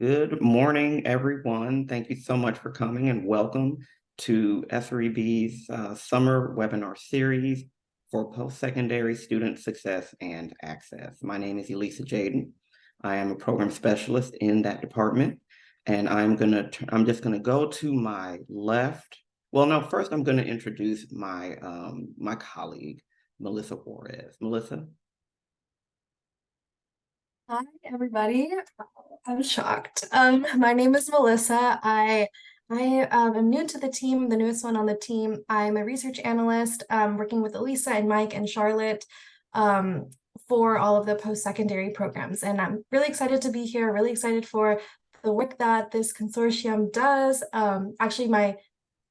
Good morning, everyone. Thank you so much for coming and welcome to SREB's summer webinar series for post-secondary student success and access. My name is Elisa Jaden. I am a program specialist in that department, and I'm just gonna go to my left. Well, no, first I'm gonna introduce my my colleague, Melissa Juarez. Melissa. Hi, everybody. I'm shocked. My name is Melissa. I am new to the team, the newest one on the team. I'm a research analyst working with Elisa and Mike and Charlotte for all of the post-secondary programs. And I'm really excited to be here, really excited for the work that this consortium does. Actually, my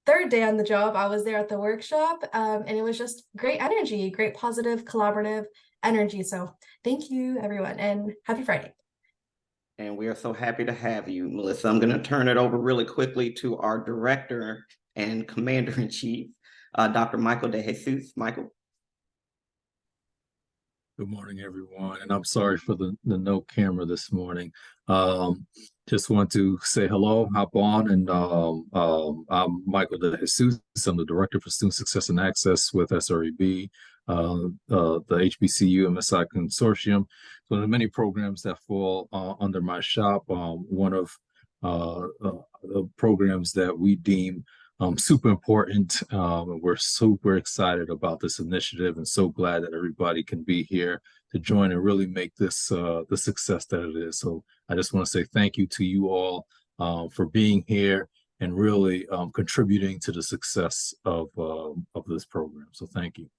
third day on the job, I was there at the workshop, and it was just great energy, great positive, collaborative energy. So thank you, everyone, and happy Friday. And we are so happy to have you, Melissa. I'm going to turn it over really quickly to our director and commander-in-chief, Dr. Michael De Jesus. Michael. Good morning, everyone. And I'm sorry for the no camera this morning. Just want to say hello, hop on, and I'm Michael De Jesus. I'm the Director for Student Success and Access with SREB, the HBCU-MSI Consortium. So there are many programs that fall under my shop. One of the programs that we deem super important. We're super excited about this initiative and so glad that everybody can be here to join and really make this the success that it is. So I just want to say thank you to you all for being here and really contributing to the success of this program. So thank you.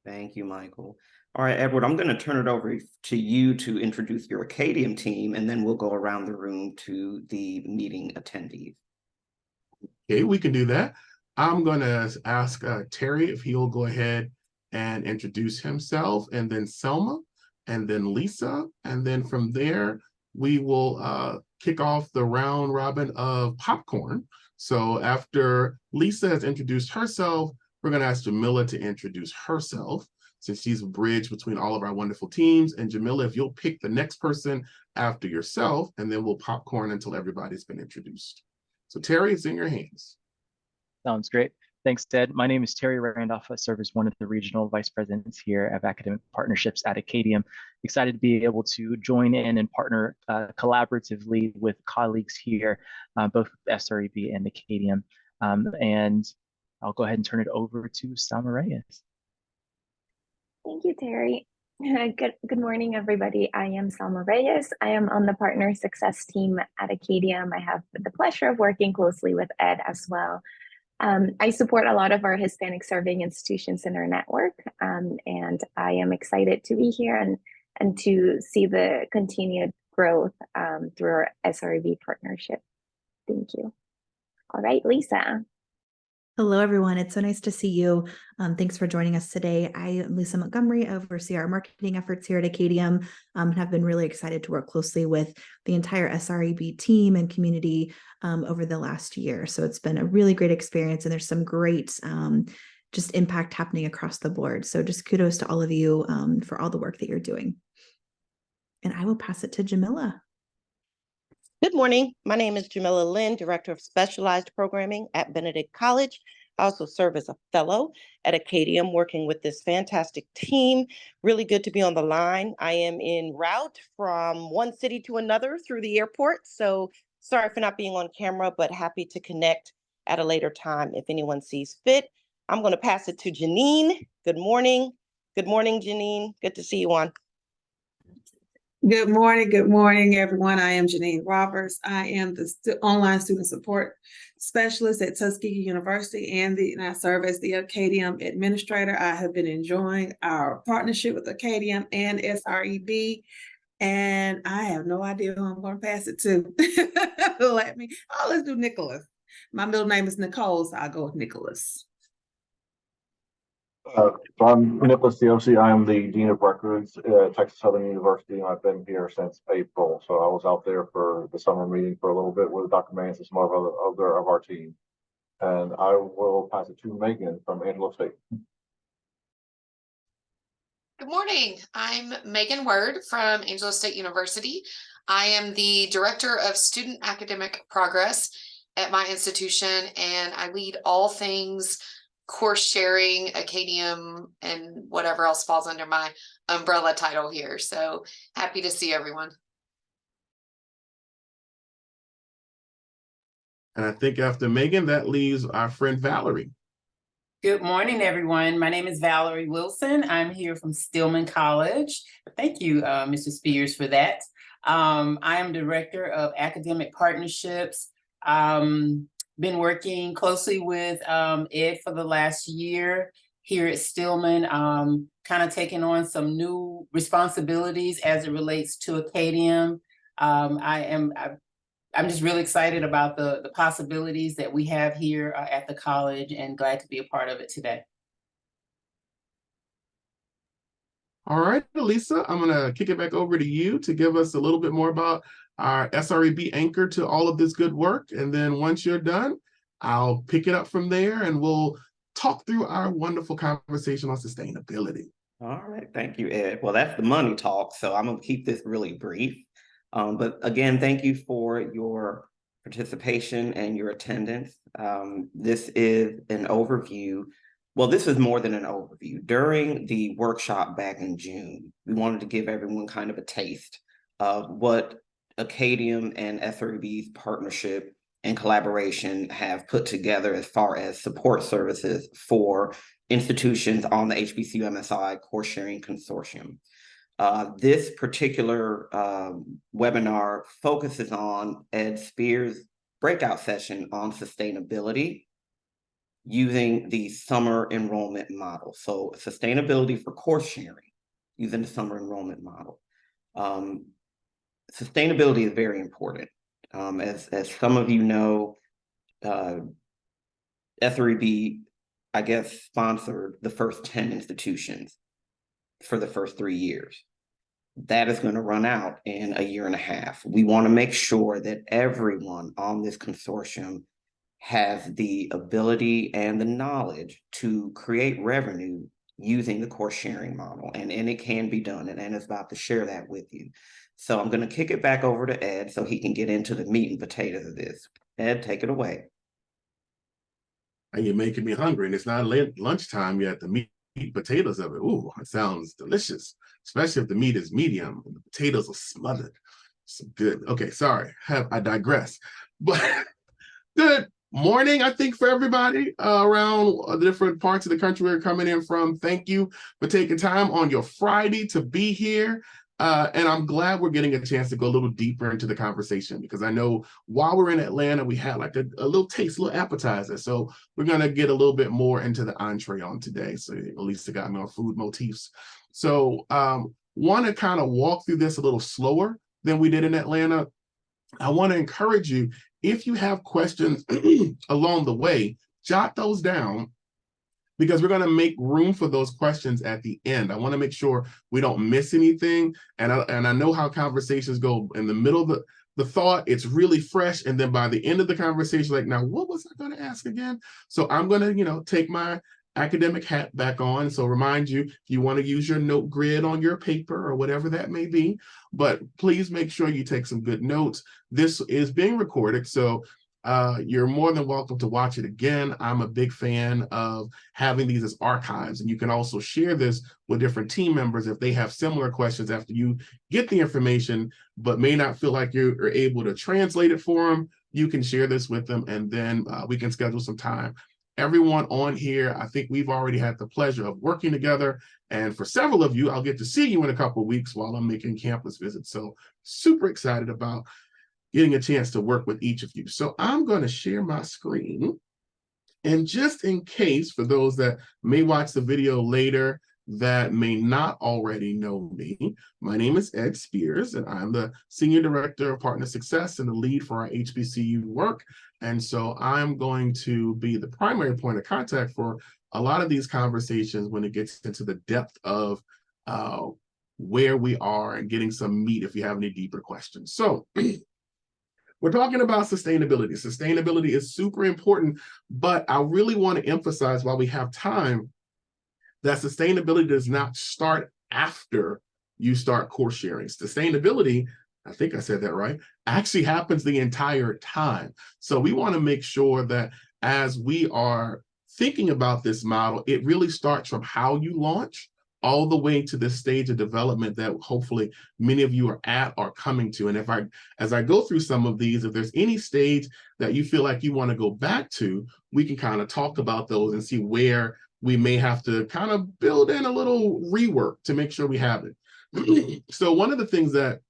Thank you, Michael. All right, Edward, I'm going to turn it over to you to introduce your Acadium team, and then we'll go around the room to the meeting attendees. Okay, we can do that. I'm going to ask Terry if he'll go ahead and introduce himself, and then Selma, and then Lisa, and then from there, we will kick off the round robin of popcorn. So after Lisa has introduced herself, we're going to ask Jamila to introduce herself, since she's a bridge between all of our wonderful teams. And Jamila, if you'll pick the next person after yourself, and then we'll popcorn until everybody's been introduced. So Terry, it's in your hands. Sounds great. Thanks, Ted. My name is Terry Randolph. I serve as one of the regional vice presidents here of academic partnerships at Acadium. Excited to be able to join in and partner collaboratively with colleagues here, both SREB and Acadium. And I'll go ahead and turn it over to Salar Rees. Thank you, Terry. Good morning, everybody. I am Salar Rees. I am on the partner success team at Acadium. I have the pleasure of working closely with Ed as well. I support a lot of our Hispanic serving institutions in our network, and I am excited to be here and to see the continued growth through our SREB partnership. Thank you. All right, Lisa. Hello, everyone. It's so nice to see you. Thanks for joining us today. I am Lisa Montgomery. I oversee our marketing efforts here at Acadium and have been really excited to work closely with the entire SREB team and community over the last year. So it's been a really great experience, and there's some great just impact happening across the board. So just kudos to all of you for all the work that you're doing. And I will pass it to Jamila. Good morning. My name is Jamila Lynn, Director of Specialized Programming at Benedict College. I also serve as a fellow at Acadium, working with this fantastic team. Really good to be on the line. I am en route from one city to another through the airport, so sorry for not being on camera, but happy to connect at a later time if anyone sees fit. I'm going to pass it to Janine. Good morning. Good morning, Janine. Good to see you on. Good morning, everyone. I am Janine Roberts. I am the online student support specialist at Tuskegee University, and I serve as the Acadium administrator. I have been enjoying our partnership with Acadium and SREB, and I have no idea who I'm going to pass it to. Let's do Nicholas. My middle name is Nicole, so I'll go with Nicholas. So I'm Nicholas Deus. I am the Dean of Records at Texas Southern University, and I've been here since April. So I was out there for the summer meeting for a little bit with Dr. Mans and some other of our team. And I will pass it to Megan from Angelo State. Good morning. I'm Megan Word from Angelo State University. I am the Director of Student Academic Progress at my institution, and I lead all things course sharing, Acadium, and whatever else falls under my umbrella title here. So happy to see everyone. And I think after Megan, that leaves our friend Valerie. Good morning, everyone. My name is Valerie Wilson. I'm here from Stillman College. Thank you, Mr. Spears, for that. I am Director of Academic Partnerships. Been working closely with Ed for the last year here at Stillman, kind of taking on some new responsibilities as it relates to Acadium. I'm just really excited about the possibilities that we have here at the college, and glad to be a part of it today. All right, Lisa, I'm going to kick it back over to you to give us a little bit more about our SREB anchor to all of this good work. And then once you're done, I'll pick it up from there and we'll talk through our wonderful conversation on sustainability. All right, thank you, Ed. Well, that's the money talk, so I'm going to keep this really brief. But again, thank you for your participation and your attendance. This is an overview. Well, this is more than an overview. During the workshop back in June, we wanted to give everyone kind of a taste of what Acadium and SREB's partnership and collaboration have put together as far as support services for institutions on the HBCU-MSI course sharing consortium. This particular webinar focuses on Ed Spears' breakout session on sustainability using the summer enrollment model. So sustainability for course sharing using the summer enrollment model. Sustainability is very important. As some of you know, SREB, I guess, sponsored the first 10 institutions for the first 3 years. That is going to run out in a year and a half. We want to make sure that everyone on this consortium has the ability and the knowledge to create revenue using the course sharing model, and it can be done, and Ed is about to share that with you. So I'm going to kick it back over to Ed so he can get into the meat and potatoes of this. Ed, take it away. And you're making me hungry, and it's not lunchtime yet. The meat potatoes of it, ooh, it sounds delicious, especially if the meat is medium and the potatoes are smothered. So good. Okay, sorry, I digress. But good morning, I think, for everybody around the different parts of the country we're coming in from. Thank you for taking time on your Friday to be here. And I'm glad we're getting a chance to go a little deeper into the conversation, because I know while we're in Atlanta, we had like a little taste, a little appetizer. So we're going to get a little bit more into the entree on today. So Lisa got me on food motifs. So want to kind of walk through this a little slower than we did in Atlanta. I want to encourage you, if you have questions along the way, jot those down, because we're going to make room for those questions at the end. I want to make sure we don't miss anything. And I know how conversations go. In the middle of the thought, it's really fresh. And then by the end of the conversation, like, now, what was I going to ask again? So I'm going to, take my academic hat back on. So remind you, if you want to use your note grid on your paper or whatever that may be, but please make sure you take some good notes. This is being recorded, so you're more than welcome to watch it again. I'm a big fan of having these as archives, and you can also share this with different team members if they have similar questions after you get the information, but may not feel like you're able to translate it for them. You can share this with them, and then we can schedule some time. Everyone on here, I think we've already had the pleasure of working together, and for several of you, I'll get to see you in a couple of weeks while I'm making campus visits. So super excited about getting a chance to work with each of you. So I'm going to share my screen. And just in case, for those that may watch the video later that may not already know me, my name is Ed Spears, and I'm the Senior Director of Partner Success and the lead for our HBCU work. And so I'm going to be the primary point of contact for a lot of these conversations when it gets into the depth of where we are and getting some meat if you have any deeper questions. So we're talking about sustainability. Sustainability is super important, but I really want to emphasize, while we have time, that sustainability does not start after you start course sharing. Sustainability I think I said that right, actually happens the entire time. So we want to make sure that as we are thinking about this model, it really starts from how you launch all the way to this stage of development that hopefully many of you are at or coming to. And as I go through some of these, if there's any stage that you feel like you want to go back to, we can kind of talk about those and see where we may have to kind of build in a little rework to make sure we have it. So one of the things that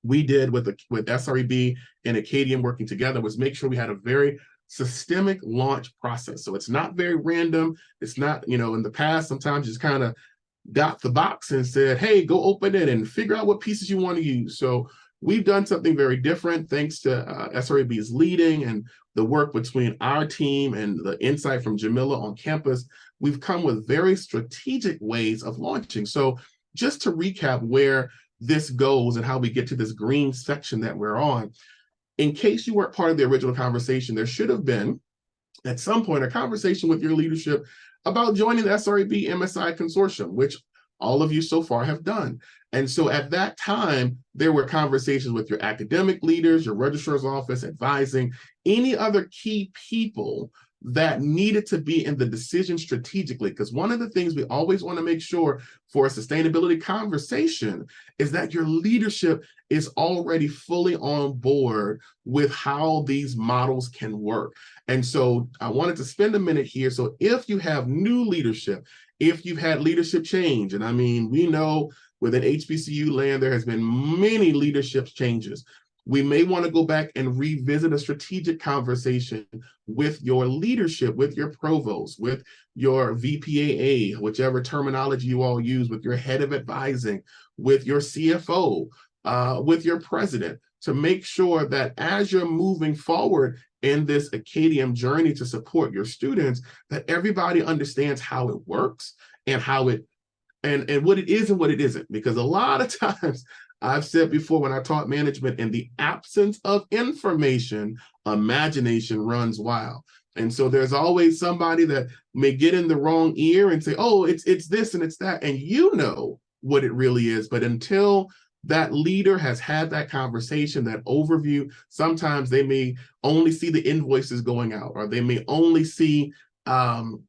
we did with SREB and Acadium working together was make sure we had a very systemic launch process. So it's not very random. It's not, in the past, sometimes you just kind of got the box and said, hey, go open it and figure out what pieces you want to use. So we've done something very different thanks to SREB's leading and the work between our team and the insight from Jamila on campus. We've come with very strategic ways of launching. So just to recap where this goes and how we get to this green section that we're on, in case you weren't part of the original conversation, there should have been, at some point, a conversation with your leadership about joining the SREB-MSI Consortium, which all of you so far have done. And so at that time, there were conversations with your academic leaders, your registrar's office, advising, any other key people that needed to be in the decision strategically. Because one of the things we always want to make sure for a sustainability conversation is that your leadership is already fully on board with how these models can work. And so I wanted to spend a minute here. So if you have new leadership, if you've had leadership change, and I mean, we know within HBCU land, there has been many leadership changes. We may want to go back and revisit a strategic conversation with your leadership, with your provost, with your VPAA, whichever terminology you all use, with your head of advising, with your CFO, with your president, to make sure that as you're moving forward in this Acadium journey to support your students, that everybody understands how it works and how it and what it is and what it isn't. Because a lot of times, I've said before when I taught management, in the absence of information, imagination runs wild. And so there's always somebody that may get in the wrong ear and say, oh, it's this and it's that. And you know what it really is. But until that leader has had that conversation, that overview, sometimes they may only see the invoices going out, or they may only see the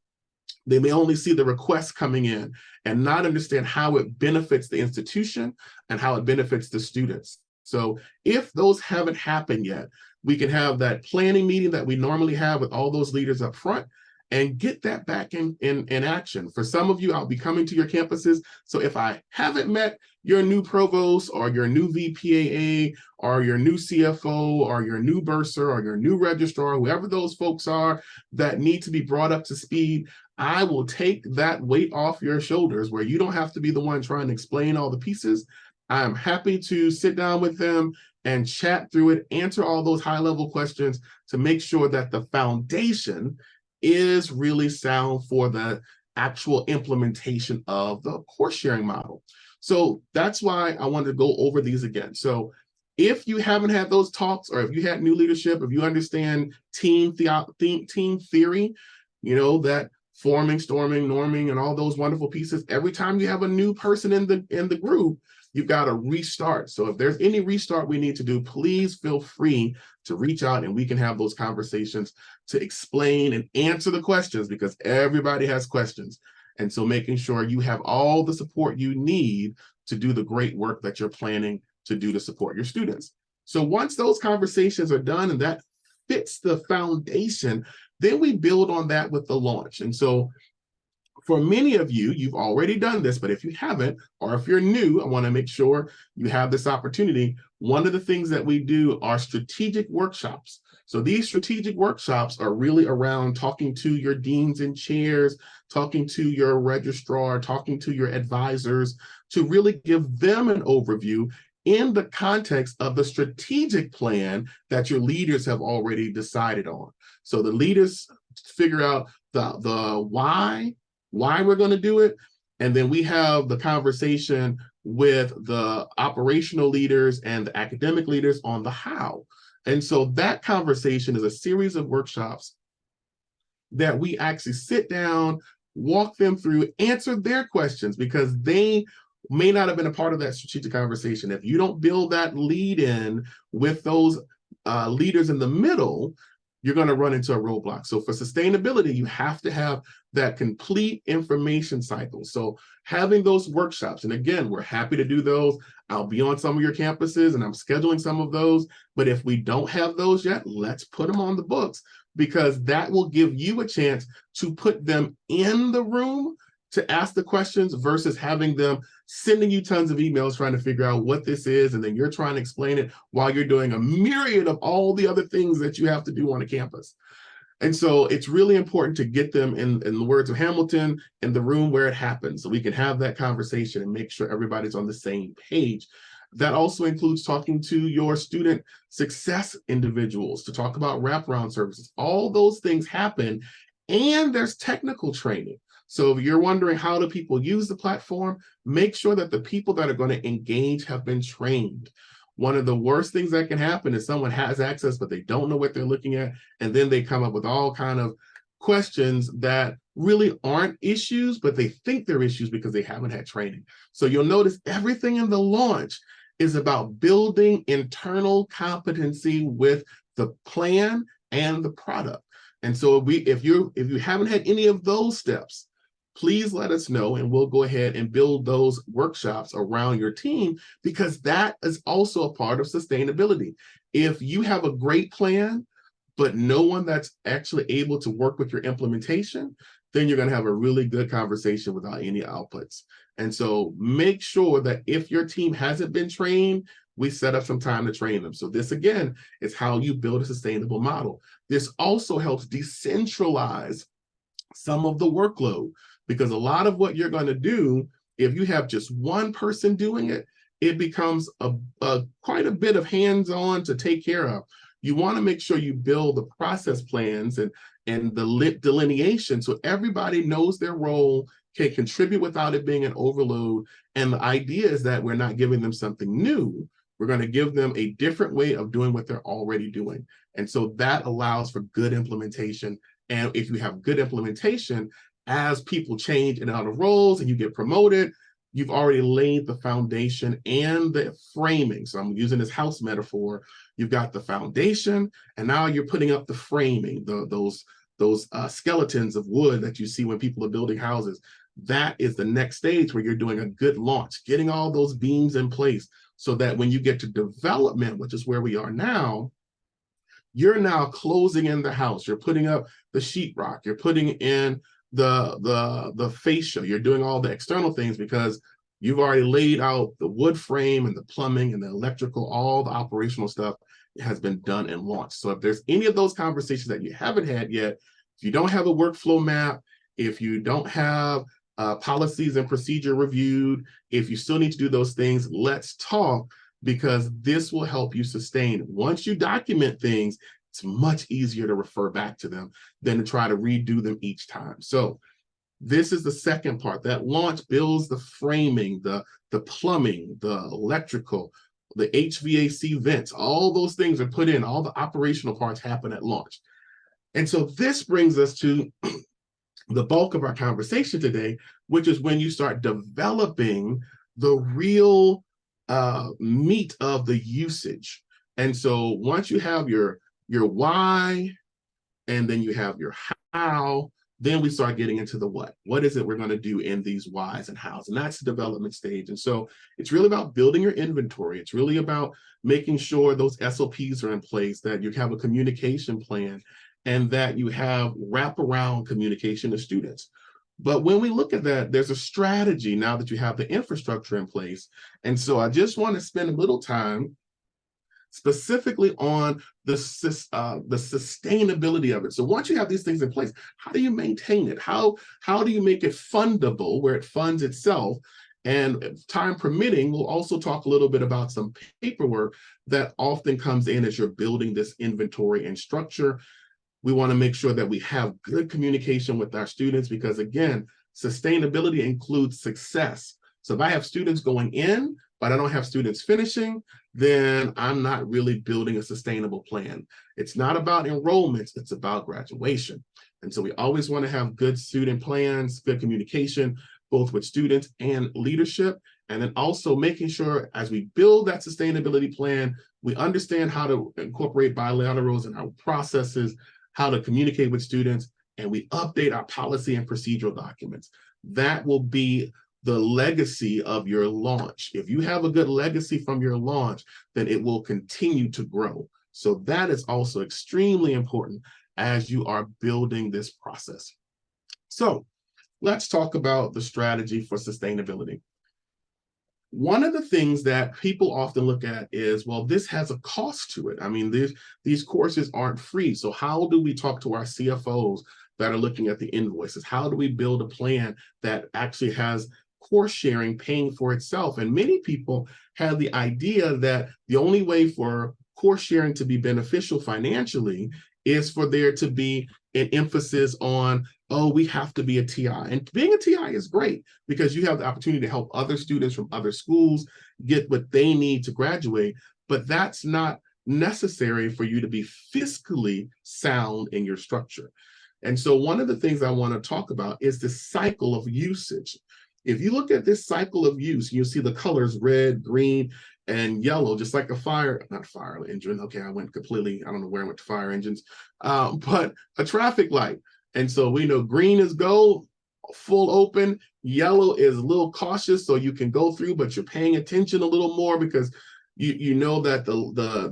requests coming in and not understand how it benefits the institution and how it benefits the students. So if those haven't happened yet, we can have that planning meeting that we normally have with all those leaders up front and get that back in action. For some of you, I'll be coming to your campuses. So if I haven't met your new provost or your new VPAA or your new CFO or your new bursar or your new registrar, whoever those folks are that need to be brought up to speed, I will take that weight off your shoulders where you don't have to be the one trying to explain all the pieces. I'm happy to sit down with them and chat through it, answer all those high-level questions to make sure that the foundation is really sound for the actual implementation of the course sharing model. So that's why I wanted to go over these again. So if you haven't had those talks, or if you had new leadership, if you understand team theory, that forming, storming, norming, and all those wonderful pieces, every time you have a new person in the group, you've got to restart. So if there's any restart we need to do, please feel free to reach out and we can have those conversations to explain and answer the questions, because everybody has questions. And so making sure you have all the support you need to do the great work that you're planning to do to support your students. So once those conversations are done and that fits the foundation, then we build on that with the launch. And so for many of you, you've already done this, but if you haven't, or if you're new, I want to make sure you have this opportunity. One of the things that we do are strategic workshops. So these strategic workshops are really around talking to your deans and chairs, talking to your registrar, talking to your advisors, to really give them an overview in the context of the strategic plan that your leaders have already decided on. So the leaders figure out the why we're going to do it. And then we have the conversation with the operational leaders and the academic leaders on the how. And so that conversation is a series of workshops that we actually sit down, walk them through, answer their questions, because they may not have been a part of that strategic conversation. If you don't build that lead in with those leaders in the middle, you're going to run into a roadblock. So for sustainability, you have to have that complete information cycle. So having those workshops, and again, we're happy to do those. I'll be on some of your campuses and I'm scheduling some of those. But if we don't have those yet, let's put them on the books, because that will give you a chance to put them in the room to ask the questions versus having them sending you tons of emails trying to figure out what this is, and then you're trying to explain it while you're doing a myriad of all the other things that you have to do on a campus. And so it's really important to get them, in the words of Hamilton, in the room where it happens, so we can have that conversation and make sure everybody's on the same page. That also includes talking to your student success individuals to talk about wraparound services. All those things happen, and there's technical training. So if you're wondering how do people use the platform, make sure that the people that are going to engage have been trained. One of the worst things that can happen is someone has access, but they don't know what they're looking at. And then they come up with all kind of questions that really aren't issues, but they think they're issues because they haven't had training. So you'll notice everything in the launch is about building internal competency with the plan and the product. And so if you haven't had any of those steps, please let us know, and we'll go ahead and build those workshops around your team, because that is also a part of sustainability. If you have a great plan, but no one that's actually able to work with your implementation, then you're going to have a really good conversation without any outputs. And so make sure that if your team hasn't been trained, we set up some time to train them. So this, again, is how you build a sustainable model. This also helps decentralize some of the workload, because a lot of what you're going to do, if you have just one person doing it, it becomes quite a bit of hands-on to take care of. You want to make sure you build the process plans and the delineation so everybody knows their role, can contribute without it being an overload. And the idea is that we're not giving them something new. We're going to give them a different way of doing what they're already doing. And so that allows for good implementation. And if you have good implementation, as people change in and out of roles and you get promoted, you've already laid the foundation and the framing. So I'm using this house metaphor. You've got the foundation, and now you're putting up the framing, those skeletons of wood that you see when people are building houses. That is the next stage where you're doing a good launch, getting all those beams in place so that when you get to development, which is where we are now, you're now closing in the house. You're putting up the sheetrock. You're putting in the fascia. You're doing all the external things because you've already laid out the wood frame and the plumbing and the electrical, all the operational stuff has been done and launched. So if there's any of those conversations that you haven't had yet, if you don't have a workflow map, if you don't have policies and procedure reviewed, if you still need to do those things, let's talk, because this will help you sustain. Once you document things, it's much easier to refer back to them than to try to redo them each time. So this is the second part. That launch builds the framing, the plumbing, the electrical, the HVAC vents. All those things are put in. All the operational parts happen at launch. And so this brings us to the bulk of our conversation today, which is when you start developing the real meat of the usage. And so once you have your why, and then you have your how, then we start getting into the what. What is it we're going to do in these whys and hows? And that's the development stage. And so it's really about building your inventory. It's really about making sure those SOPs are in place, that you have a communication plan, and that you have wraparound communication to students. But when we look at that, there's a strategy now that you have the infrastructure in place. And so I just want to spend a little time specifically on the sustainability of it. So once you have these things in place, how do you maintain it? How do you make it fundable where it funds itself? And time permitting, we'll also talk a little bit about some paperwork that often comes in as you're building this inventory and structure. We want to make sure that we have good communication with our students, because again, sustainability includes success. So if I have students going in, but I don't have students finishing, then I'm not really building a sustainable plan. It's not about enrollments, it's about graduation. And so we always want to have good student plans, good communication, both with students and leadership. And then also making sure as we build that sustainability plan, we understand how to incorporate bilaterals in our processes, how to communicate with students, and we update our policy and procedural documents. That will be the legacy of your launch. If you have a good legacy from your launch, then it will continue to grow. So that is also extremely important as you are building this process. So let's talk about the strategy for sustainability. One of the things that people often look at is, well, this has a cost to it. I mean, these courses aren't free. So how do we talk to our CFOs that are looking at the invoices? How do we build a plan that actually has course sharing paying for itself? And many people have the idea that the only way for course sharing to be beneficial financially is for there to be an emphasis on, oh, we have to be a TI. And being a TI is great because you have the opportunity to help other students from other schools get what they need to graduate, but that's not necessary for you to be fiscally sound in your structure. And so one of the things I want to talk about is the cycle of usage. If you look at this cycle of use, you'll see the colors red, green, and yellow, just like a not fire engine. Okay, I went completely, I don't know where I went to fire engines, but a traffic light. And so we know green is go, full open, yellow is a little cautious, so you can go through, but you're paying attention a little more because you know that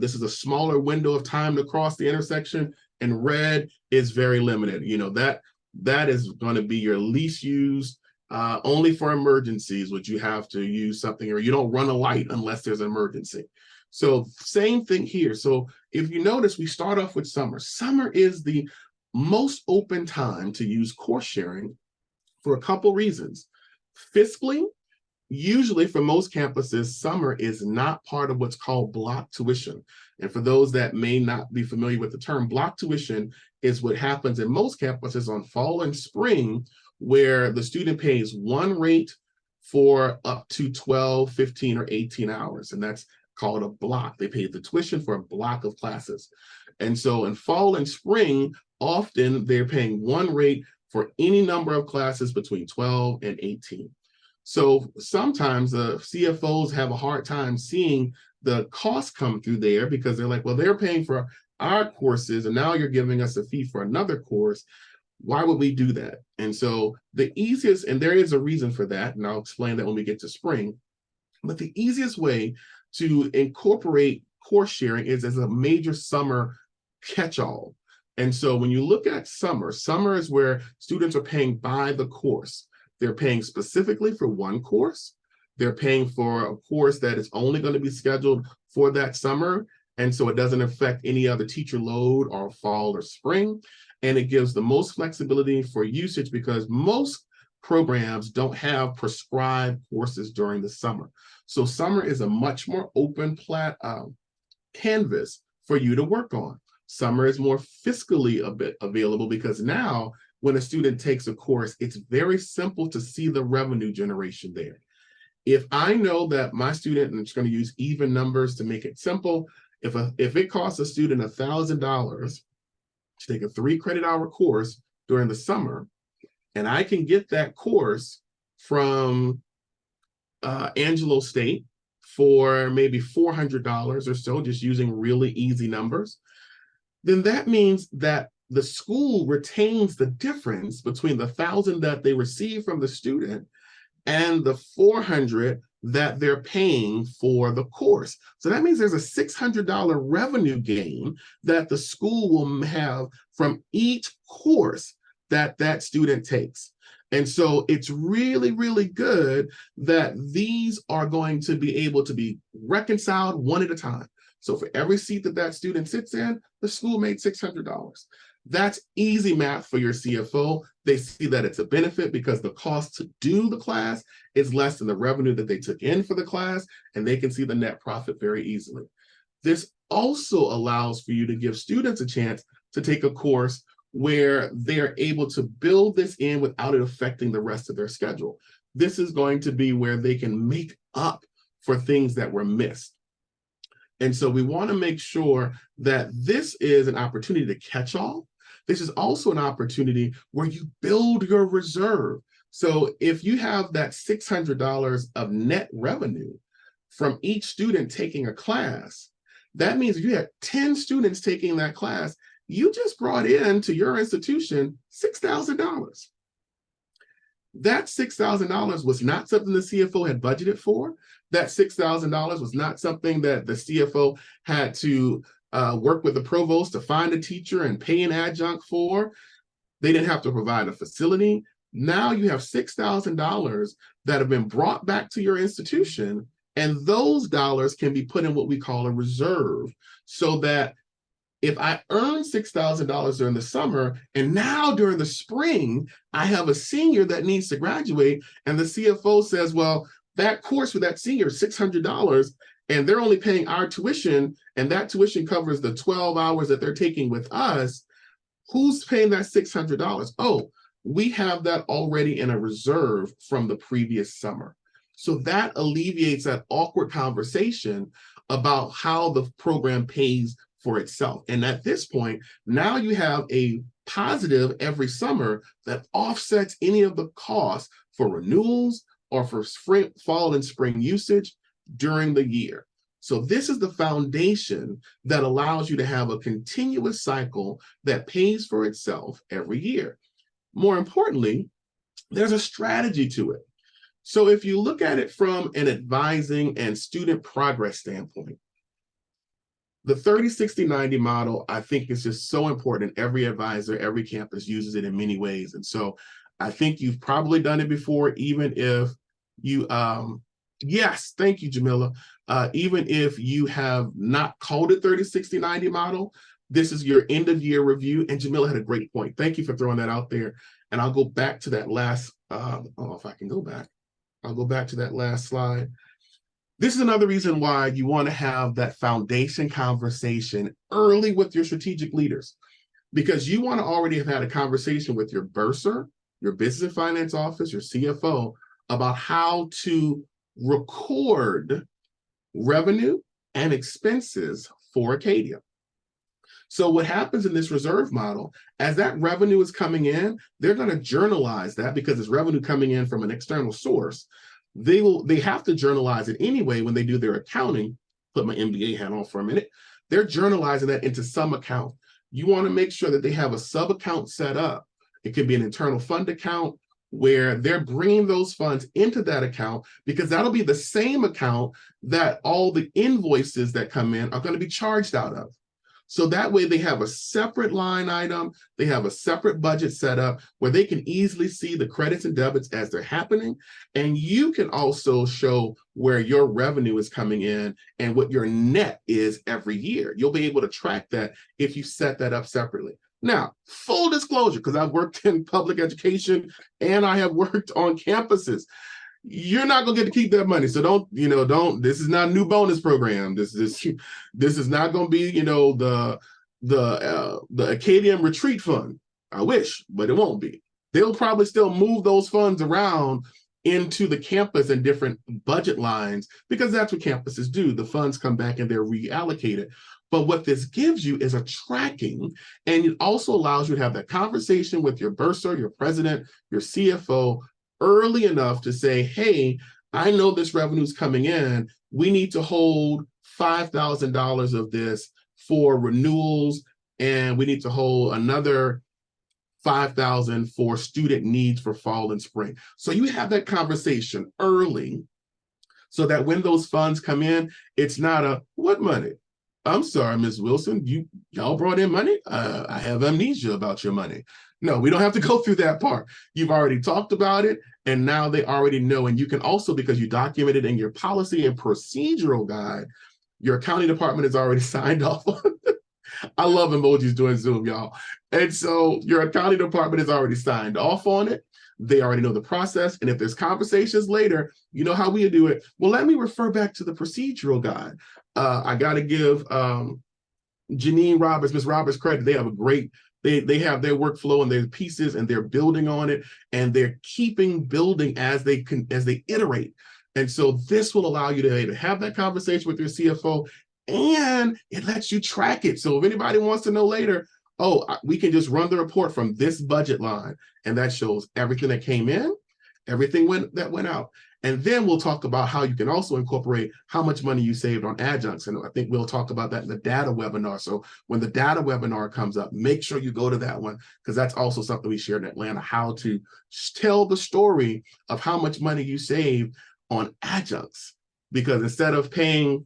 this is a smaller window of time to cross the intersection, and red is very limited. You know, that is going to be your least used. Only for emergencies would you have to use something, or you don't run a light unless there's an emergency. So same thing here. So if you notice, we start off with summer. Summer is the most open time to use course sharing for a couple reasons. Fiscally, usually for most campuses, summer is not part of what's called block tuition. And for those that may not be familiar with the term, block tuition is what happens in most campuses on fall and spring, where the student pays one rate for up to 12, 15, or 18 hours. And that's called a block. They pay the tuition for a block of classes. And so in fall and spring, often they're paying one rate for any number of classes between 12 and 18. So sometimes the CFOs have a hard time seeing the cost come through there because they're like, well, they're paying for our courses and now you're giving us a fee for another course. Why would we do that? And so the easiest, and there is a reason for that, and I'll explain that when we get to spring, but the easiest way to incorporate course sharing is as a major summer catch-all. And so when you look at summer is where students are paying by the course. They're paying specifically for one course. They're paying for a course that is only going to be scheduled for that summer. And so it doesn't affect any other teacher load or fall or spring. And it gives the most flexibility for usage because most programs don't have prescribed courses during the summer. So summer is a much more open canvas for you to work on. Summer is more fiscally a bit available because now when a student takes a course, it's very simple to see the revenue generation there. If I know that my student, and I'm just going to use even numbers to make it simple, if it costs a student $1,000 to take a 3-credit-hour course during the summer, and I can get that course from Angelo State for maybe $400 or so, just using really easy numbers, then that means that the school retains the difference between the $1,000 that they receive from the student and the $400 that they're paying for the course. So that means there's a $600 revenue gain that the school will have from each course that student takes. And so it's really, really good that these are going to be able to be reconciled one at a time. So for every seat that student sits in, the school made $600. That's easy math for your CFO. They see that it's a benefit because the cost to do the class is less than the revenue that they took in for the class, and they can see the net profit very easily. This also allows for you to give students a chance to take a course where they're able to build this in without it affecting the rest of their schedule. This is going to be where they can make up for things that were missed. And so we want to make sure that this is an opportunity to catch all. This is also an opportunity where you build your reserve. So if you have that $600 of net revenue from each student taking a class, that means if you had 10 students taking that class, you just brought in to your institution $6,000. That $6,000 was not something the CFO had budgeted for. That $6,000 was not something that the CFO had to work with the provost to find a teacher and pay an adjunct for. They didn't have to provide a facility. Now you have $6,000 that have been brought back to your institution, and those dollars can be put in what we call a reserve, so that if I earn $6,000 during the summer, and now during the spring, I have a senior that needs to graduate, and the CFO says, well, that course for that senior is $600, and they're only paying our tuition, and that tuition covers the 12 hours that they're taking with us, who's paying that $600? Oh, we have that already in a reserve from the previous summer. So that alleviates that awkward conversation about how the program pays for itself. And at this point, now you have a positive every summer that offsets any of the costs for renewals or for spring, fall and spring usage during the year. So this is the foundation that allows you to have a continuous cycle that pays for itself every year. More importantly, there's a strategy to it. So if you look at it from an advising and student progress standpoint, the 30-60-90 model, I think, is just so important. Every advisor, every campus uses it in many ways. And so I think you've probably done it before, even if you, yes, thank you, Jamila. Even if you have not called it 30-60-90 model, this is your end of year review. And Jamila had a great point. Thank you for throwing that out there. And I'll go back to that last, if I can go back, I'll go back to that last slide. This is another reason why you want to have that foundation conversation early with your strategic leaders, because you want to already have had a conversation with your bursar, your business and finance office, your CFO, about how to record revenue and expenses for Acadia. So what happens in this reserve model, as that revenue is coming in, they're going to journalize that because it's revenue coming in from an external source. They have to journalize it anyway when they do their accounting. Put my MBA hat on for a minute. They're journalizing that into some account. You want to make sure that they have a sub account set up. It could be an internal fund account where they're bringing those funds into that account, because that'll be the same account that all the invoices that come in are going to be charged out of. So that way they have a separate line item, they have a separate budget set up where they can easily see the credits and debits as they're happening. And you can also show where your revenue is coming in and what your net is every year. You'll be able to track that if you set that up separately. Now, full disclosure, because I've worked in public education and I have worked on campuses. You're not gonna get to keep that money. So don't, this is not a new bonus program. This is not gonna be, the Acadium retreat fund. I wish, but it won't be. They'll probably still move those funds around into the campus and different budget lines, because that's what campuses do. The funds come back and they're reallocated. But what this gives you is a tracking, and it also allows you to have that conversation with your bursar, your president, your CFO, early enough to say, hey, I know this revenue is coming in. We need to hold $5,000 of this for renewals, and we need to hold another $5,000 for student needs for fall and spring. So you have that conversation early so that when those funds come in, it's not a, what money? I'm sorry, Ms. Wilson, y'all brought in money? I have amnesia about your money. No, we don't have to go through that part. You've already talked about it, and now they already know. And you can also, because you documented in your policy and procedural guide, your accounting department has already signed off on it. I love emojis doing Zoom, y'all. And so your accounting department has already signed off on it. They already know the process. And if there's conversations later, you know how we do it. Well, let me refer back to the procedural guide. I got to give Janine Roberts, Ms. Roberts credit. They have a great, they have their workflow and their pieces, and they're building on it, and they're keeping building as they iterate. And so this will allow you to have that conversation with your CFO, and it lets you track it. So if anybody wants to know later, oh, we can just run the report from this budget line, and that shows everything that came in, everything that went out. And then we'll talk about how you can also incorporate how much money you saved on adjuncts. And I think we'll talk about that in the data webinar. So when the data webinar comes up, make sure you go to that one, because that's also something we shared in Atlanta, how to tell the story of how much money you saved on adjuncts. Because instead of paying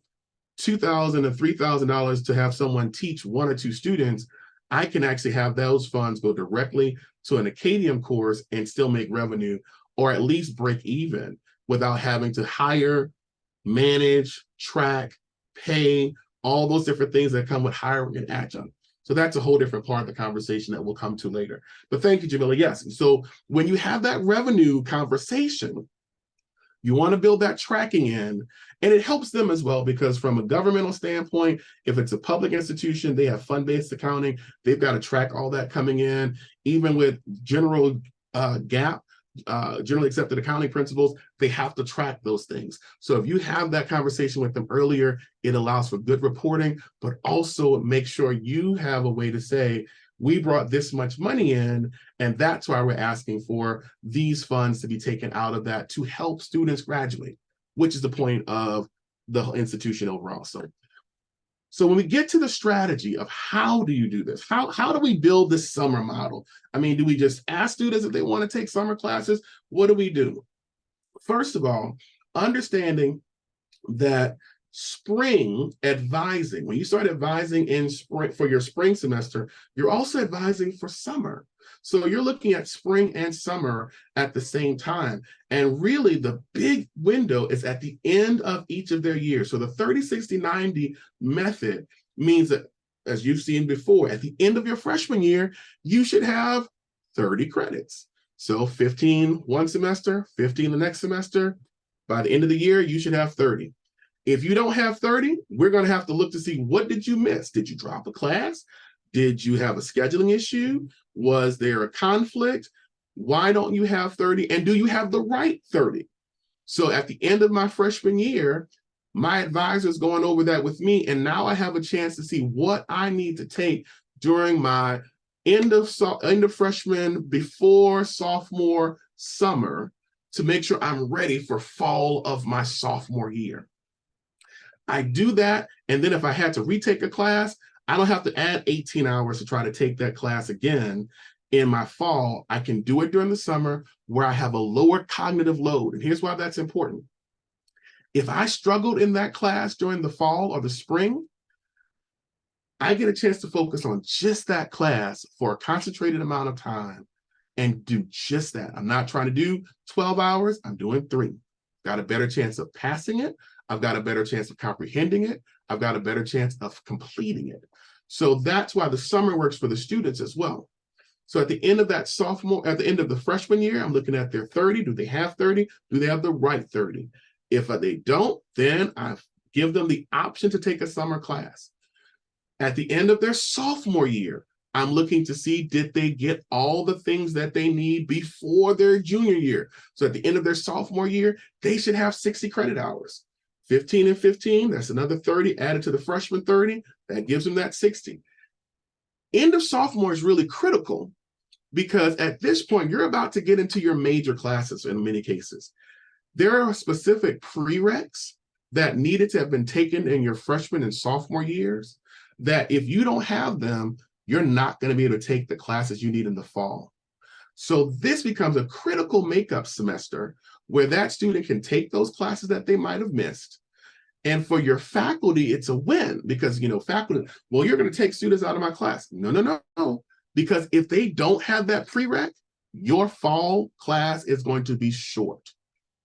$2,000 and $3,000 to have someone teach 1 or 2 students, I can actually have those funds go directly to an Acadium course and still make revenue, or at least break even, without having to hire, manage, track, pay, all those different things that come with hiring an adjunct. So that's a whole different part of the conversation that we'll come to later. But thank you, Jamila. Yes, so when you have that revenue conversation, you want to build that tracking in, and it helps them as well, because from a governmental standpoint, if it's a public institution, they have fund-based accounting, they've got to track all that coming in. Even with general GAAP, generally accepted accounting principles, they have to track those things. So if you have that conversation with them earlier, it allows for good reporting, but also make sure you have a way to say, we brought this much money in, and that's why we're asking for these funds to be taken out of that to help students graduate, which is the point of the institution overall. So when we get to the strategy of how do you do this, how do we build this summer model? I mean, do we just ask students if they want to take summer classes? What do we do? First of all, understanding that spring advising, when you start advising in spring for your spring semester, you're also advising for summer. So you're looking at spring and summer at the same time. And really the big window is at the end of each of their years. So the 30, 60, 90 method means that, as you've seen before, at the end of your freshman year, you should have 30 credits. So 15 one semester, 15 the next semester. By the end of the year, you should have 30. If you don't have 30, we're going to have to look to see, what did you miss? Did you drop a class? Did you have a scheduling issue? Was there a conflict? Why don't you have 30? And do you have the right 30? So at the end of my freshman year, my advisor is going over that with me. And now I have a chance to see what I need to take during my end of freshman, before sophomore summer, to make sure I'm ready for fall of my sophomore year. I do that, and then if I had to retake a class, I don't have to add 18 hours to try to take that class again in my fall. I can do it during the summer where I have a lower cognitive load. And here's why that's important. If I struggled in that class during the fall or the spring, I get a chance to focus on just that class for a concentrated amount of time and do just that. I'm not trying to do 12 hours, I'm doing 3. Got a better chance of passing it. I've got a better chance of comprehending it. I've got a better chance of completing it. So that's why the summer works for the students as well. So at the end of that at the end of the freshman year, I'm looking at their 30. Do they have 30? Do they have the right 30? If they don't, then I give them the option to take a summer class. At the end of their sophomore year, I'm looking to see, did they get all the things that they need before their junior year? So at the end of their sophomore year, they should have 60 credit hours. 15 and 15, that's another 30 added to the freshman 30, that gives them that 60. End of sophomore is really critical, because at this point, you're about to get into your major classes in many cases. There are specific prereqs that needed to have been taken in your freshman and sophomore years that if you don't have them, you're not going to be able to take the classes you need in the fall. So this becomes a critical makeup semester where that student can take those classes that they might have missed. And for your faculty, it's a win, because, faculty, well, you're going to take students out of my class. No. Because if they don't have that prereq, your fall class is going to be short.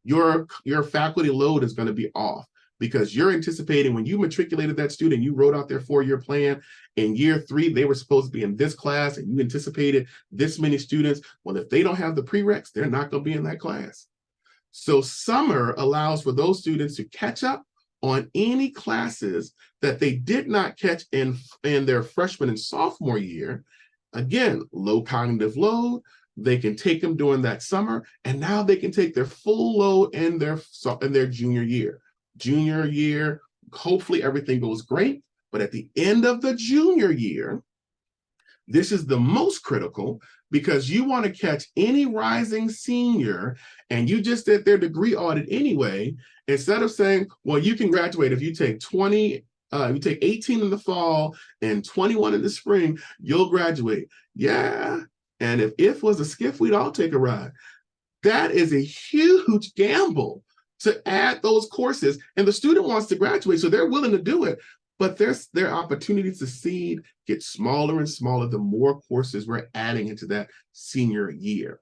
Your faculty load is going to be off, because you're anticipating, when you matriculated that student, you wrote out their 4-year plan. In year 3, they were supposed to be in this class, and you anticipated this many students. Well, if they don't have the prereqs, they're not going to be in that class. So summer allows for those students to catch up on any classes that they did not catch in their freshman and sophomore year. Again, low cognitive load. They can take them during that summer, and now they can take their full load in their junior year. Junior year, hopefully everything goes great, but at the end of the junior year, This is the most critical because you want to catch any rising senior and you just did their degree audit anyway. Instead of saying, well, you can graduate if you take 20, you take 18 in the fall and 21 in the spring, you'll graduate. Yeah. And if was a skiff, we'd all take a ride. That is a huge gamble to add those courses. And the student wants to graduate, so they're willing to do it. But their opportunities to succeed get smaller and smaller the more courses we're adding into that senior year.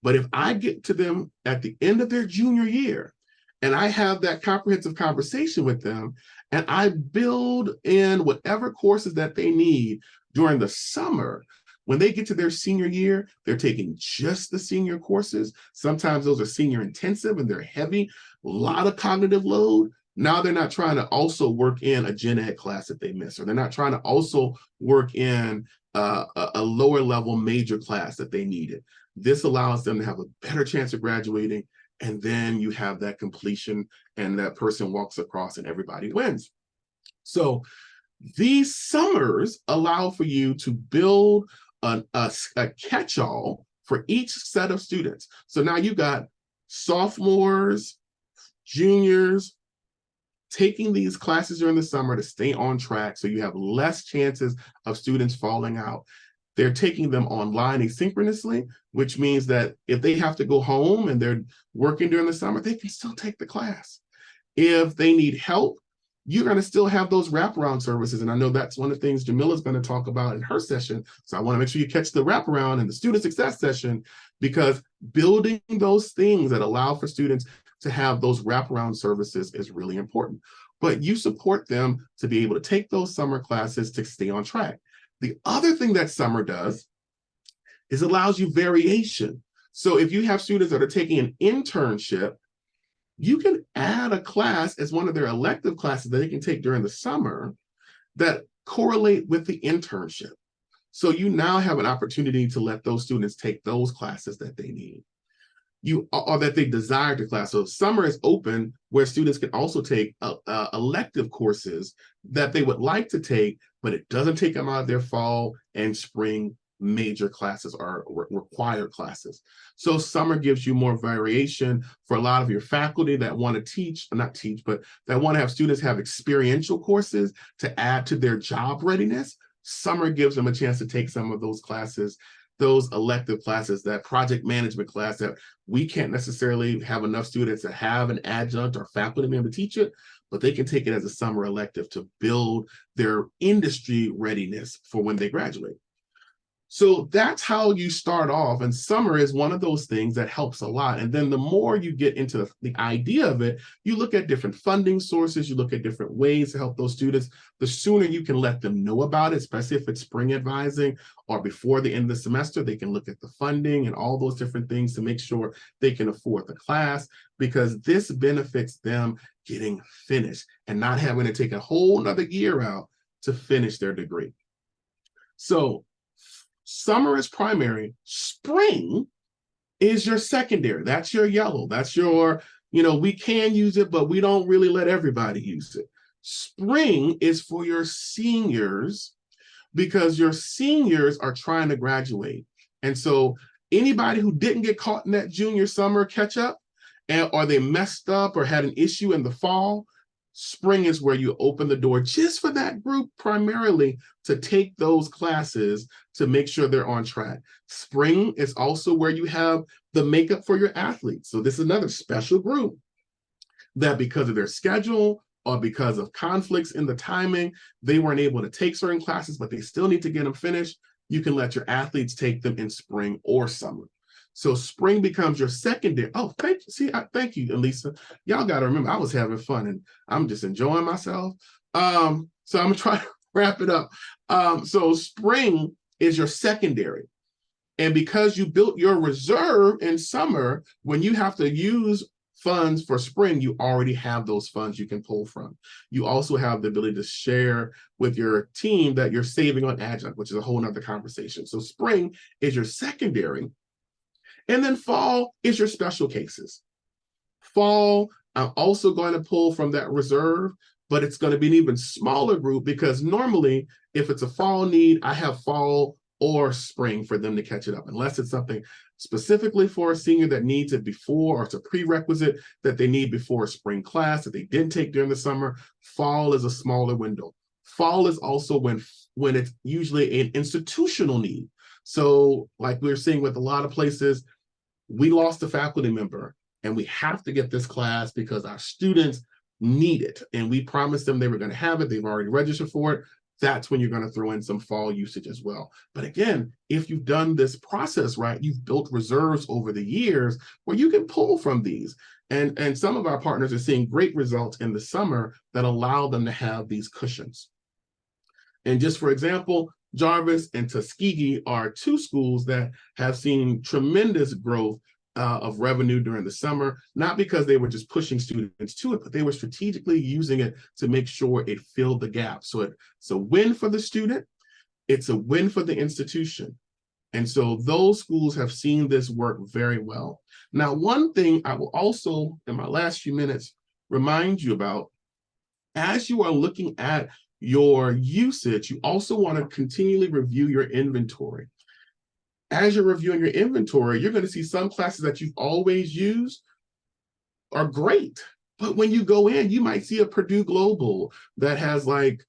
But if I get to them at the end of their junior year and I have that comprehensive conversation with them and I build in whatever courses that they need during the summer, when they get to their senior year, they're taking just the senior courses. Sometimes those are senior intensive and they're heavy, a lot of cognitive load. Now they're not trying to also work in a gen ed class that they miss, or they're not trying to also work in a lower level major class that they needed. This allows them to have a better chance of graduating, and then you have that completion and that person walks across and everybody wins. So these summers allow for you to build a catch-all for each set of students. So now you've got sophomores, juniors, taking these classes during the summer to stay on track so you have less chances of students falling out. They're taking them online asynchronously, which means that if they have to go home and they're working during the summer, they can still take the class. If they need help, you're going to still have those wraparound services. And I know that's one of the things Jamila's going to talk about in her session. So I want to make sure you catch the wraparound and the student success session, because building those things that allow for students to have those wraparound services is really important. But you support them to be able to take those summer classes to stay on track. The other thing that summer does is allows you variation. So if you have students that are taking an internship, you can add a class as one of their elective classes that they can take during the summer that correlate with the internship. So you now have an opportunity to let those students take those classes that they need. Or that they desire to class. So summer is open where students can also take elective courses that they would like to take, but it doesn't take them out of their fall and spring major classes or required classes. So summer gives you more variation for a lot of your faculty that want to teach, not teach, but that want to have students have experiential courses to add to their job readiness. Summer gives them a chance to take some of those classes, those elective classes, that project management class that we can't necessarily have enough students to have an adjunct or faculty member teach it, but they can take it as a summer elective to build their industry readiness for when they graduate. So that's how you start off, and summer is one of those things that helps a lot. And then the more you get into the idea of it, you look at different funding sources, you look at different ways to help those students. The sooner you can let them know about it, especially if it's spring advising or before the end of the semester, they can look at the funding and all those different things to make sure they can afford the class, because this benefits them getting finished and not having to take a whole nother year out to finish their degree. So summer is primary, spring is your secondary. That's your yellow. That's your, we can use it, but we don't really let everybody use it. Spring is for your seniors, because your seniors are trying to graduate. And so anybody who didn't get caught in that junior summer catch up, or they messed up or had an issue in the fall, spring is where you open the door just for that group primarily to take those classes to make sure they're on track. Spring is also where you have the makeup for your athletes. So this is another special group that, because of their schedule or because of conflicts in the timing, they weren't able to take certain classes, but they still need to get them finished. You can let your athletes take them in spring or summer. So spring becomes your secondary. Oh, thank you. See, thank you, Elisa. Y'all got to remember, I was having fun and I'm just enjoying myself. So I'm gonna try to wrap it up. So spring is your secondary. And because you built your reserve in summer, when you have to use funds for spring, you already have those funds you can pull from. You also have the ability to share with your team that you're saving on adjunct, which is a whole nother conversation. So spring is your secondary. And then fall is your special cases. Fall, I'm also going to pull from that reserve, but it's going to be an even smaller group, because normally if it's a fall need, I have fall or spring for them to catch it up, unless it's something specifically for a senior that needs it before, or it's a prerequisite that they need before a spring class that they didn't take during the summer. Fall is a smaller window. Fall is also when it's usually an institutional need. So like we're seeing with a lot of places, we lost a faculty member and we have to get this class because our students need it. And we promised them they were going to have it. They've already registered for it. That's when you're going to throw in some fall usage as well. But again, if you've done this process right, you've built reserves over the years where you can pull from these. And some of our partners are seeing great results in the summer that allow them to have these cushions. And just for example, Jarvis and Tuskegee are two schools that have seen tremendous growth of revenue during the summer, not because they were just pushing students to it, but they were strategically using it to make sure it filled the gap. So it's a win for the student, it's a win for the institution. And so those schools have seen this work very well. Now, one thing I will also, in my last few minutes, remind you about, as you are looking at your usage, you also want to continually review your inventory. As you're reviewing your inventory, you're going to see some classes that you've always used are great. But when you go in, you might see a Purdue Global that has like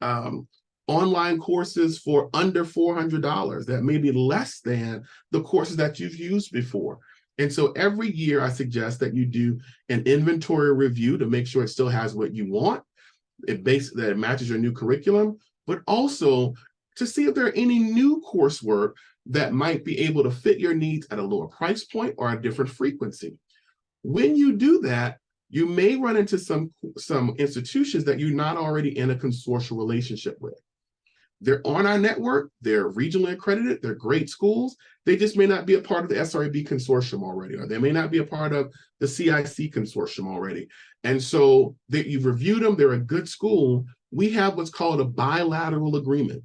online courses for under $400 that may be less than the courses that you've used before. And so every year I suggest that you do an inventory review to make sure it still has what you want. That it matches your new curriculum, but also to see if there are any new coursework that might be able to fit your needs at a lower price point or a different frequency. When you do that, you may run into some institutions that you're not already in a consortial relationship with. They're on our network, they're regionally accredited, they're great schools. They just may not be a part of the SREB consortium already, or they may not be a part of the CIC consortium already. And so you've reviewed them, they're a good school. We have what's called a bilateral agreement.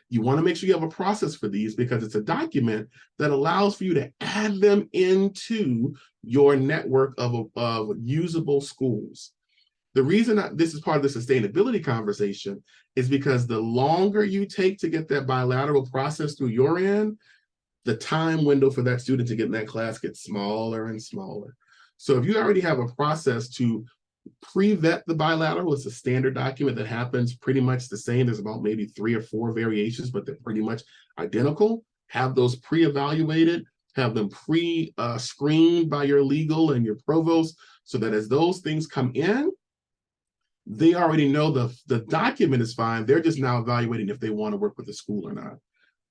You want to make sure you have a process for these because it's a document that allows for you to add them into your network of usable schools. The reason this is part of the sustainability conversation is because the longer you take to get that bilateral process through your end, the time window for that student to get in that class gets smaller and smaller. So if you already have a process to pre-vet the bilateral, it's a standard document that happens pretty much the same. There's about maybe 3 or 4 variations, but they're pretty much identical. Have those pre-evaluated, have them pre-screened by your legal and your provost, so that as those things come in, they already know the document is fine. They're just now evaluating if they want to work with the school or not.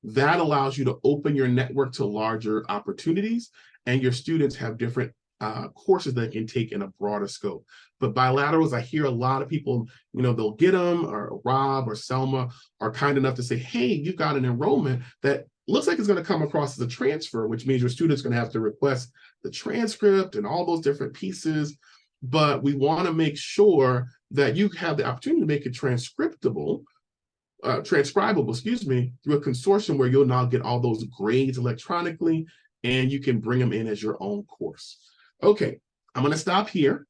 That allows you to open your network to larger opportunities, and your students have different courses that can take in a broader scope. But bilaterals, I hear a lot of people, they'll get them, or Rob or Selma are kind enough to say, hey, you've got an enrollment that looks like it's going to come across as a transfer, which means your student's going to have to request the transcript and all those different pieces. But we want to make sure that you have the opportunity to make it transcribable, through a consortium where you'll now get all those grades electronically, and you can bring them in as your own course. Okay, I'm going to stop here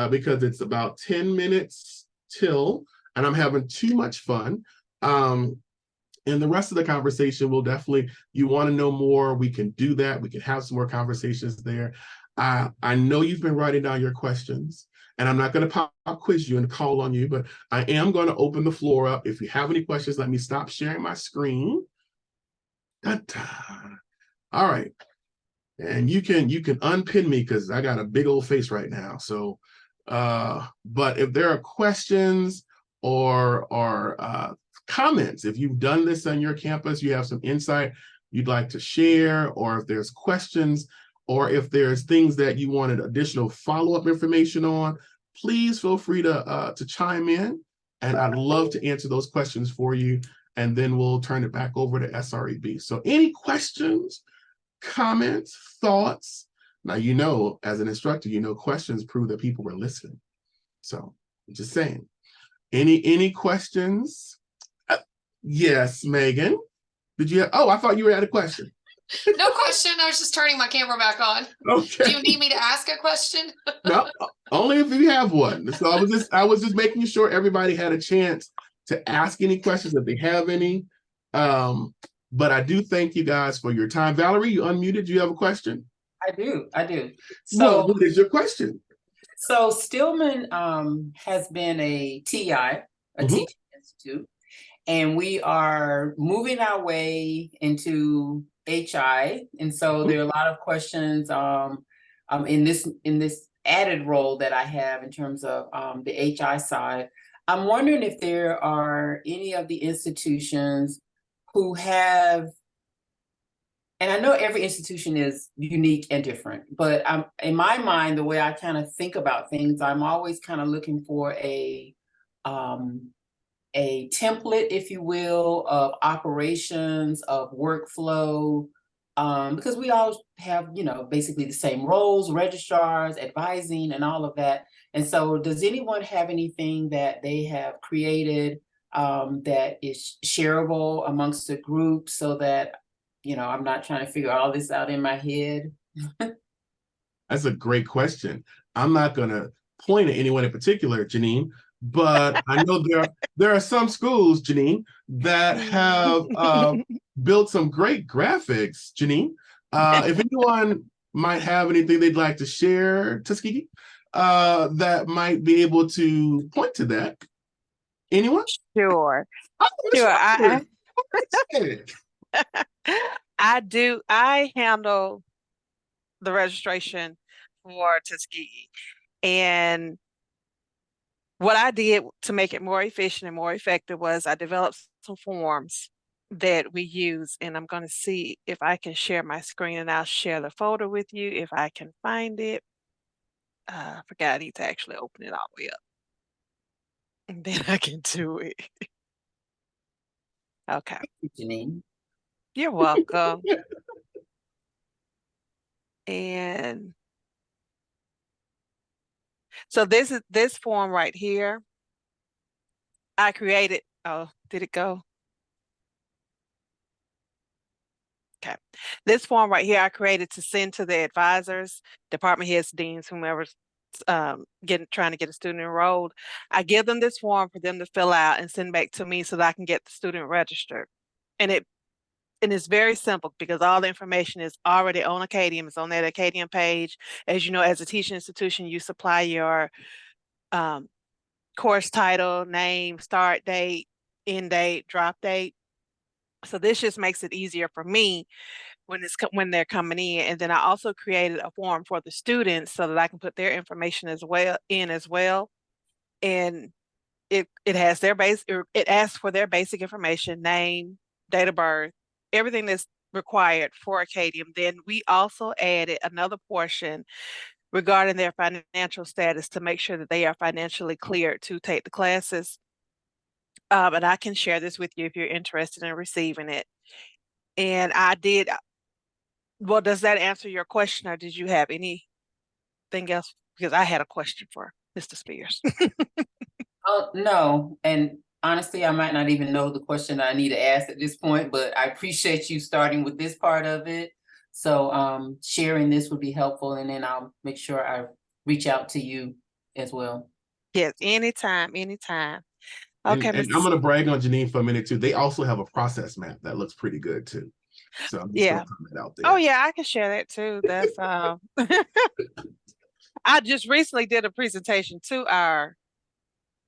because it's about 10 minutes till, and I'm having too much fun. And the rest of the conversation will definitely, you want to know more, we can do that. We can have some more conversations there. I know you've been writing down your questions, and I'm not going to pop quiz you and call on you, but I am going to open the floor up. If you have any questions, let me stop sharing my screen. Ta-da. All right. And you can unpin me because I got a big old face right now. So, but if there are questions or comments, if you've done this on your campus, you have some insight you'd like to share, or if there's questions, or if there's things that you wanted additional follow-up information on, please feel free to chime in, and I'd love to answer those questions for you, and then we'll turn it back over to SREB. So any questions, comments, thoughts? Now, as an instructor, questions prove that people were listening. So I'm just saying, any questions? Yes, Megan, did you have, I thought you had a question. No question. I was just turning my camera back on. Okay. Do you need me to ask a question? No, only if you have one. So I was just making sure everybody had a chance to ask any questions if they have any. but I do thank you guys for your time. Valerie, you unmuted. Do you have a question? I do. Well, what is your question? So Stillman has been a TI, a teaching institute, and we are moving our way into HI. And so there are a lot of questions in this added role that I have in terms of the HI side. I'm wondering if there are any of the institutions who have, and I know every institution is unique and different, but in my mind, the way I kind of think about things, I'm always kind of looking for a template, if you will, of operations, of workflow, because we all have, basically the same roles, registrars, advising, and all of that. And so does anyone have anything that they have created that is shareable amongst the group so that, I'm not trying to figure all this out in my head? That's a great question. I'm not going to point at anyone in particular, Janine, but I know there are some schools, Janine, that have built some great graphics, Janine. If anyone might have anything they'd like to share, Tuskegee, that might be able to point to that. Anyone? Sure. I do. I handle the registration for Tuskegee. And what I did to make it more efficient and more effective was I developed some forms that we use. And I'm going to see if I can share my screen, and I'll share the folder with you if I can find it. I forgot I need to actually open it all the way up. And then I can do it. Okay. Thank you, Janine. You're welcome. And so this form right here, I created. Oh, did it go? Okay. This form right here, I created to send to the advisors, department heads, deans, whomever's trying to get a student enrolled. I give them this form for them to fill out and send back to me so that I can get the student registered. And it's very simple because all the information is already on Acadium. It's on that Acadium page. As you know, as a teaching institution, you supply your course title, name, start date, end date, drop date. So this just makes it easier for me when they're coming in. And then I also created a form for the students so that I can put their information as well. And it has it asks for their basic information, name, date of birth, everything that's required for Acadium. Then we also added another portion regarding their financial status to make sure that they are financially cleared to take the classes. And I can share this with you if you're interested in receiving it. And I did. Well, does that answer your question, or did you have anything else? Because I had a question for Mr. Spears. No, and honestly, I might not even know the question I need to ask at this point, but I appreciate you starting with this part of it. So sharing this would be helpful, and then I'll make sure I reach out to you as well. Yes, anytime. Okay, and I'm going to brag on Janine for a minute too. They also have a process map that looks pretty good too. So I'm just going to put that out there. Oh yeah, I can share that too. That's I just recently did a presentation to our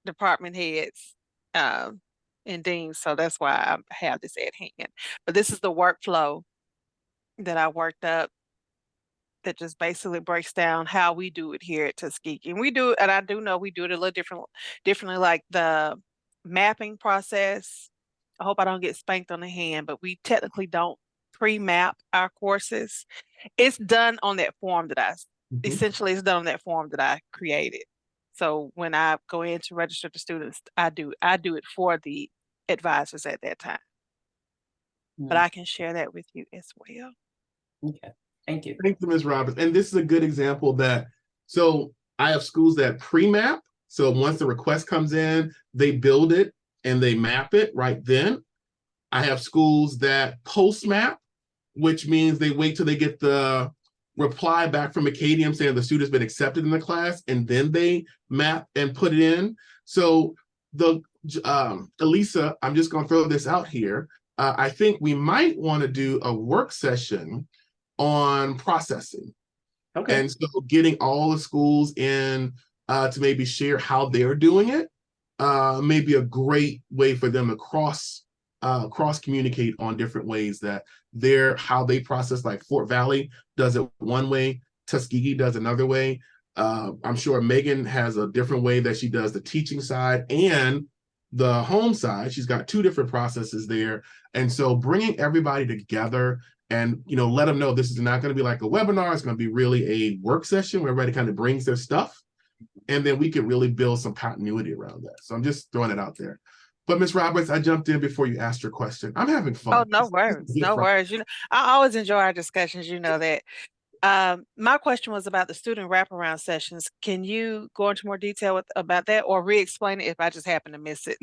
department heads and deans, so that's why I have this at hand. But this is the workflow that I worked up that just basically breaks down how we do it here at Tuskegee. And I do know we do it a little differently, like the mapping process. I hope I don't get spanked on the hand, but we technically don't pre-map our courses. It's done on that form that essentially it's done on that form that I created. So when I go in to register the students, I do it for the advisors at that time. But I can share that with you as well. Okay, thank you. Thank you, Ms. Roberts. And this is a good example so I have schools that pre-map. So once the request comes in, they build it and they map it right then. I have schools that post-map, which means they wait till they get the reply back from Acadium saying the student's been accepted in the class, and then they map and put it in. So Elisa, I'm just going to throw this out here. I think we might want to do a work session on processing. Okay. And so getting all the schools in to maybe share how they're doing it may be a great way for them to cross communicate on different ways that how they process. Like Fort Valley does it one way, Tuskegee does another way. I'm sure Megan has a different way that she does the teaching side and the home side. She's got two different processes there. And so bringing everybody together and, let them know this is not going to be like a webinar. It's going to be really a work session where everybody kind of brings their stuff. And then we can really build some continuity around that. So I'm just throwing it out there. But Ms. Roberts, I jumped in before you asked your question. I'm having fun. Oh, no worries. No worries. I always enjoy our discussions. You know that. My question was about the student wraparound sessions. Can you go into more detail about that or re-explain it if I just happen to miss it?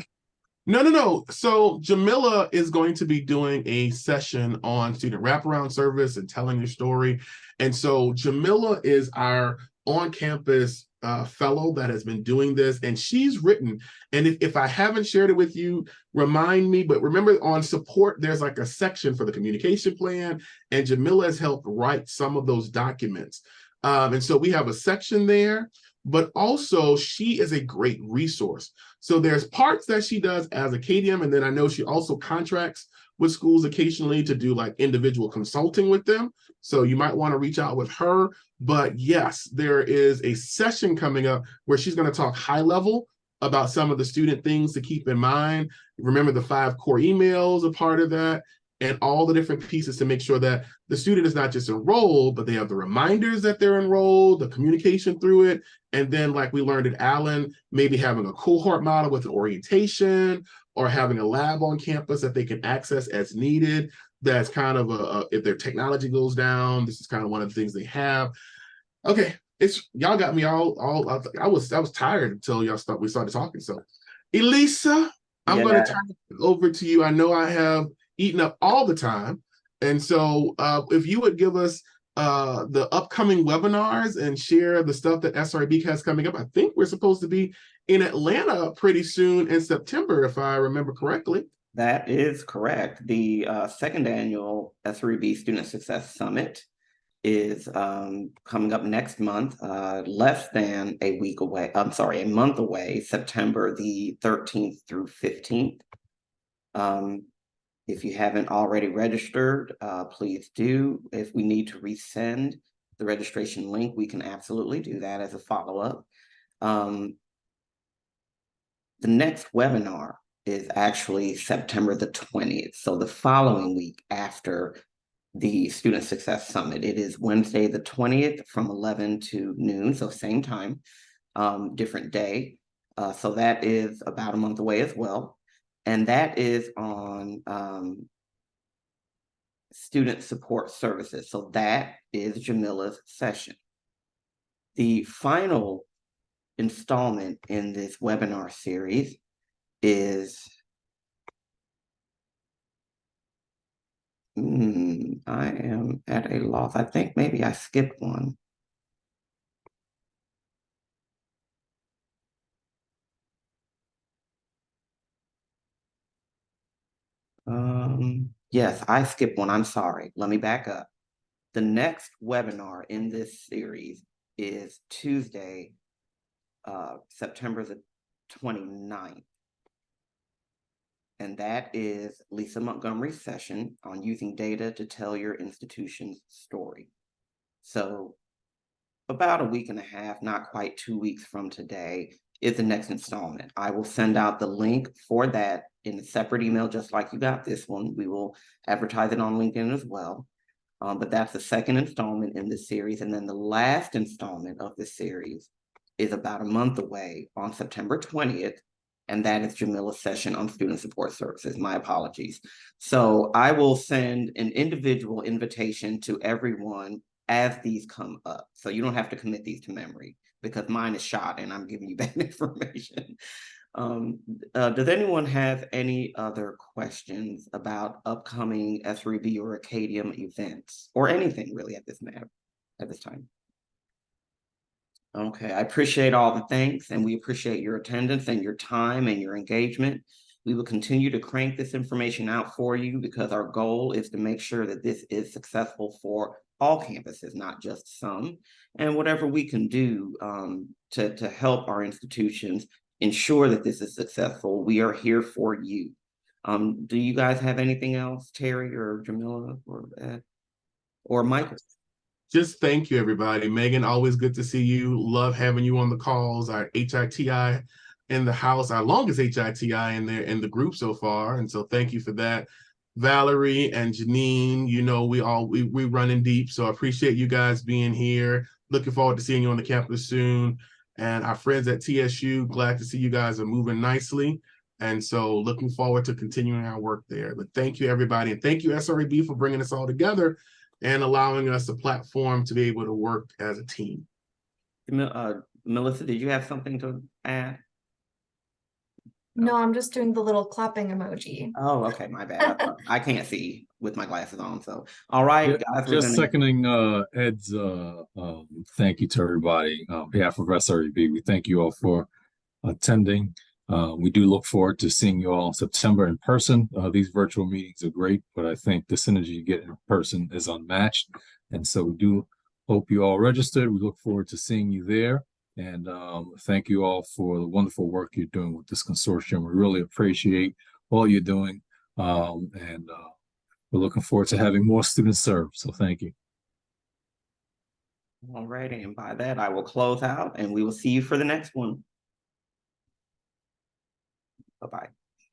No. So Jamila is going to be doing a session on student wraparound service and telling your story. And so Jamila is our on-campus fellow that has been doing this, and she's written, and if I haven't shared it with you, remind me, but remember on support, there's like a section for the communication plan, and Jamila has helped write some of those documents. And so we have a section there, but also she is a great resource. So there's parts that she does as Acadium, and then I know she also contracts with schools occasionally to do like individual consulting with them. So you might want to reach out with her. But yes, there is a session coming up where she's going to talk high level about some of the student things to keep in mind. Remember, the 5 core emails are part of that, and all the different pieces to make sure that the student is not just enrolled, but they have the reminders that they're enrolled, the communication through it. And then, like we learned at Allen, maybe having a cohort model with an orientation or having a lab on campus that they can access as needed. That's kind of if their technology goes down, this is kind of one of the things they have. Okay, y'all got me all I was tired until we started talking. So Elisa, I'm going to turn it over to you. I know I have eaten up all the time. And so if you would give us the upcoming webinars and share the stuff that SREB has coming up. I think we're supposed to be in Atlanta pretty soon in September, if I remember correctly. That is correct. The second annual SREB Student Success Summit is coming up next month, less than a week away. I'm sorry, a month away, September the 13th through 15th. If you haven't already registered, please do. If we need to resend the registration link, we can absolutely do that as a follow-up. The next webinar is actually September the 20th. So the following week after the Student Success Summit. It is Wednesday the 20th from 11 to noon, so same time, different day. So that is about a month away as well. And that is on student support services. So that is Jamila's session. The final installment in this webinar series is I am at a loss. I think maybe I skipped one. Yes, I skipped one. I'm sorry. Let me back up. The next webinar in this series is Tuesday, September the 29th. And that is Lisa Montgomery's session on using data to tell your institution's story. So about a week and a half, not quite 2 weeks from today, is the next installment. I will send out the link for that in a separate email, just like you got this one. We will advertise it on LinkedIn as well. But that's the second installment in this series. And then the last installment of this series is about a month away on September 20th. And that is Jamila's session on student support services. My apologies. So I will send an individual invitation to everyone as these come up. So you don't have to commit these to memory because mine is shot and I'm giving you that information. Does anyone have any other questions about upcoming SREB or Acadium events or anything really at this time? Okay, I appreciate all the thanks and we appreciate your attendance and your time and your engagement. We will continue to crank this information out for you because our goal is to make sure that this is successful for all campuses, not just some. And whatever we can do to help our institutions ensure that this is successful, we are here for you. Do you guys have anything else, Terry or Jamila or Ed or Michael? Just thank you, everybody. Megan, always good to see you. Love having you on the calls. Our HITI in the house, our longest HITI in the group so far. And so thank you for that. Valerie and Janine, you know, we running deep. So I appreciate you guys being here. Looking forward to seeing you on the campus soon. And our friends at TSU, glad to see you guys are moving nicely. And so looking forward to continuing our work there. But thank you, everybody. And thank you, SREB, for bringing us all together and allowing us a platform to be able to work as a team. Melissa, did you have something to add? No, I'm just doing the little clapping emoji. Oh, okay, my bad. I can't see with my glasses on. So, all right, guys, just seconding Ed's thank you to everybody on behalf of SREB. We thank you all for attending. We do look forward to seeing you all in September in person. These virtual meetings are great, but I think the synergy you get in person is unmatched. And so we do hope you all registered. We look forward to seeing you there. And thank you all for the wonderful work you're doing with this consortium. We really appreciate all you're doing. And we're looking forward to having more students served. So thank you. All right. And by that, I will close out and we will see you for the next one. Bye-bye.